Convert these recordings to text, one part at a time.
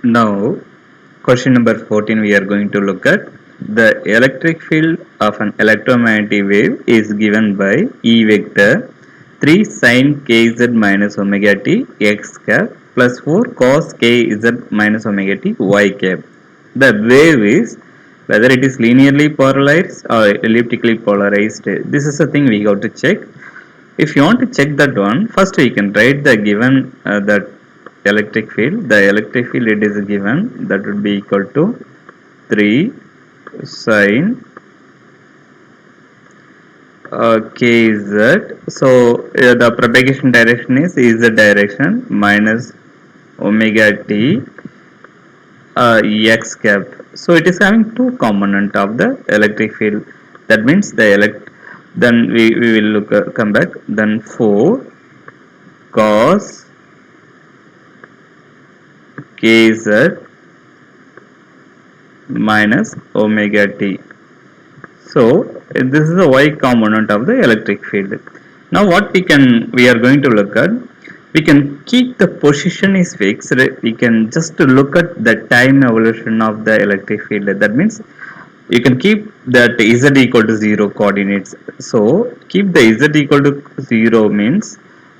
Now, question number 14, we are going to look at the electric field of an electromagnetic wave is given by E vector 3 sin kz minus omega t x cap plus 4 cos kz minus omega t y cap. The wave is whether it is linearly polarized or elliptically polarized. This is the thing we have to check. If you want to check that one, first we can write the given that electric field. The electric field it is given, that would be equal to 3 sin kz. So the propagation direction is z direction minus omega t x cap. So it is having two component of the electric field. That means then we will look come back. Then 4 cos kz minus omega t. So this is the y component of the electric field. Now what we are going to look at, we can keep the position is fixed. We can just look at the time evolution of the electric field. That means you can keep that z equal to 0 coordinates. So keep the z equal to 0 means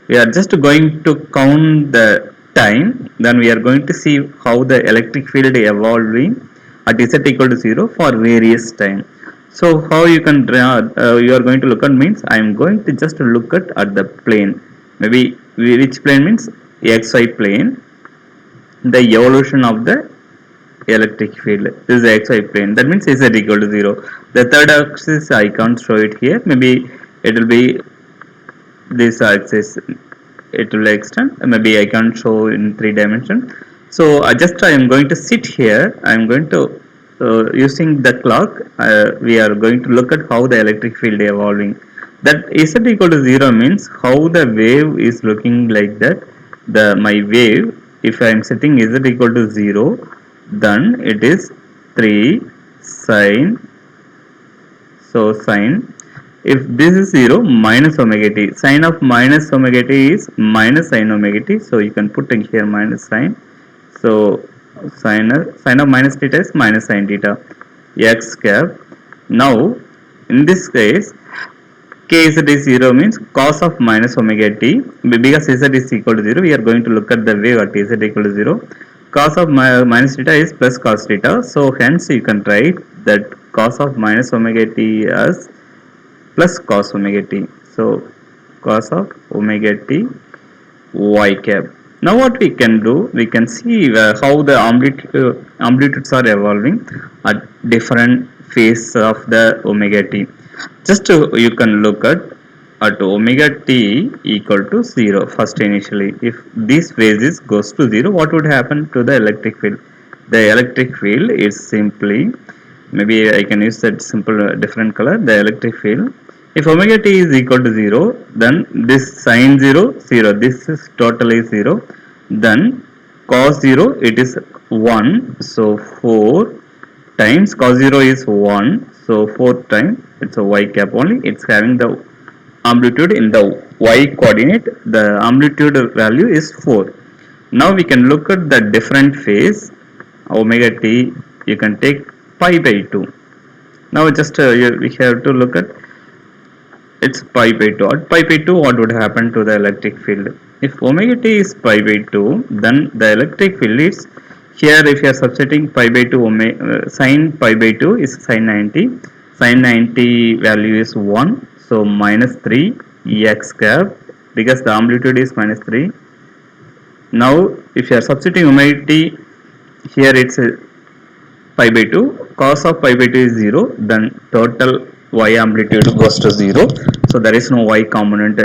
we are just going to count the time, then we are going to see how the electric field evolving at z equal to 0 for various time. So how you can draw, you are going to look at means I am going to just look at the plane, maybe which plane means xy plane, the evolution of the electric field. This is the xy plane, that means z equal to 0. The third axis I can't show it here, maybe it will be this axis, it will extend, maybe I can't show in 3 dimension. So I am going to sit here, I am going to using the clock, we are going to look at how the electric field evolving. That z equal to 0 means how the wave is looking like that. My wave, if I am setting z equal to 0, then it is 3 sin, so sin, if this is 0, minus omega t, sin of minus omega t is minus sin omega t, so you can put in here minus sin. So sin of minus theta is minus sin theta x cap. Now in this case kz is 0 means cos of minus omega t, because z is equal to 0 we are going to look at the wave at z equal to 0. Cos of minus theta is plus cos theta, so hence you can write that cos of minus omega t as plus cos omega t. So cos of omega t y cap. Now what we can do, we can see how the amplitudes are evolving at different phases of the omega t. Just you can look at omega t equal to 0 first initially. If this phase goes to 0, what would happen to the electric field? The electric field is simply, maybe I can use that simple different color, the electric field. If omega t is equal to 0, then this sin 0, 0, this is totally 0, then cos 0 it is 1, so 4 times cos 0 is 1, so 4 times, it's a y cap only, it's having the amplitude in the y coordinate, the amplitude value is 4. Now we can look at the different phase omega t, you can take pi by 2. Now just we have to look at it's pi by 2. At pi by 2, what would happen to the electric field? If omega t is pi by 2, then the electric field is here. If you are substituting pi by 2, sin pi by 2 is sin 90. Sin 90 value is 1, so minus 3 x cap, because the amplitude is minus 3. Now if you are substituting omega t here, it's pi by 2, cos of pi by 2 is 0, then total y amplitude goes to 0, so there is no y component.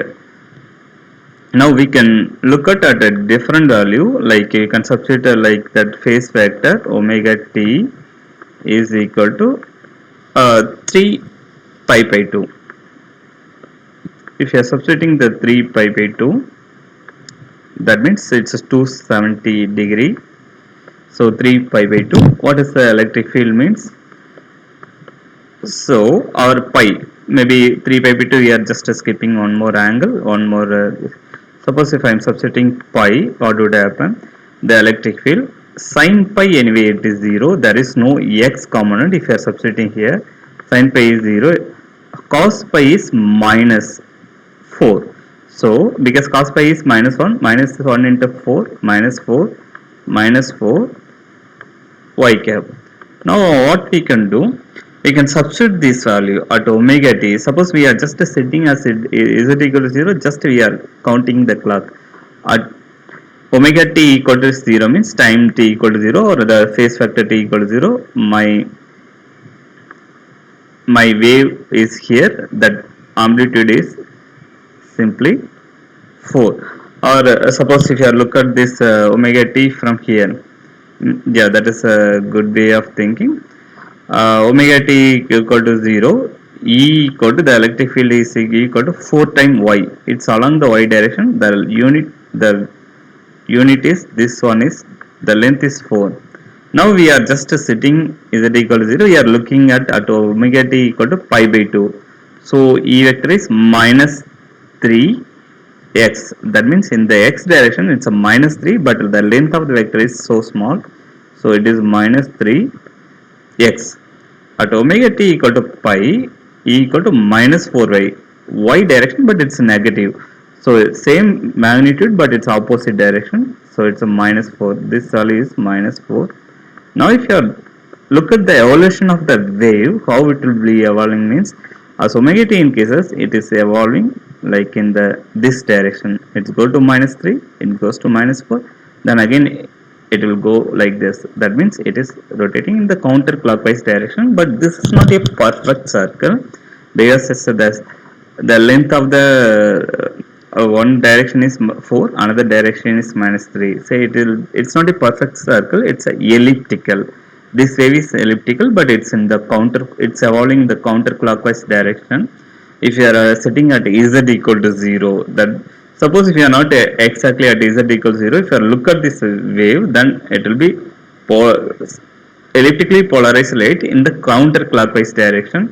Now we can look at a different value, like you can substitute like that phase vector omega t is equal to 3 pi by 2. If you are substituting the 3 pi by 2, that means it's 270 degree, so 3 pi by 2, what is the electric field means? So our pi, maybe 3 pi by 2, we are just skipping one more angle, one more suppose if I am substituting pi, what would happen? The electric field sin pi anyway it is 0, there is no x component if you are substituting here. Sin pi is 0, cos pi is minus 4. So because cos pi is minus 1, minus 1 into 4, minus 4, minus 4 y cap. Now what we can do, we can substitute this value at omega t. Suppose we are just setting as it is it equal to 0, just we are counting the clock at omega t equal to 0 means time t equal to 0 or the phase factor t equal to 0. My wave is here, that amplitude is simply 4. Or suppose if you look at this omega t from here, yeah, that is a good way of thinking. Omega t equal to 0, E equal to the electric field is equal to 4 times y. It's along the y direction. The unit is this one is the length is 4. Now we are just sitting is it equal to 0. We are looking at omega t equal to pi by 2. So E vector is minus 3 x. That means in the x direction it's a minus 3, but the length of the vector is so small, so it is minus 3 x. At omega t equal to pi, E equal to minus 4y, y direction, but it's negative. So same magnitude, but it's opposite direction. So it's a minus 4. This value is minus 4. Now if you look at the evolution of the wave, how it will be evolving means, as omega t increases, it is evolving like in this direction. It's go to minus 3, it goes to minus 4, then again it will go like this. That means it is rotating in the counterclockwise direction, but this is not a perfect circle because the length of the one direction is 4, another direction is minus 3. Say it's not a perfect circle, it's a elliptical. This wave is elliptical, but it's in the it's evolving in the counterclockwise direction. If you are sitting at z equal to 0, that suppose if you are not exactly at z equal to 0, if you look at this wave, then it will be elliptically polarized light in the counterclockwise direction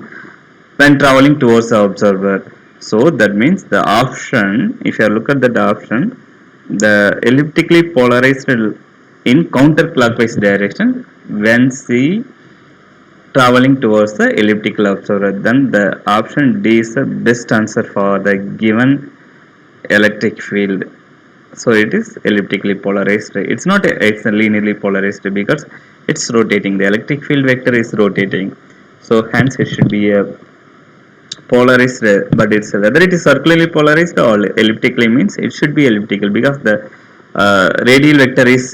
when traveling towards the observer. So that means the option, if you look at that option, the elliptically polarized in counterclockwise direction when see traveling towards the elliptical observer, then the option D is the best answer for the given electric field. So it is elliptically polarized. It's not it's linearly polarized because it's rotating. The electric field vector is rotating. So hence it should be a polarized, but it's whether it is circularly polarized or elliptically means it should be elliptical because the radial vector is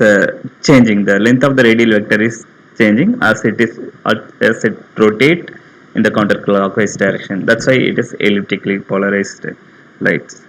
changing. The length of the radial vector is changing as it rotate in the counterclockwise direction. That's why it is elliptically polarized lights.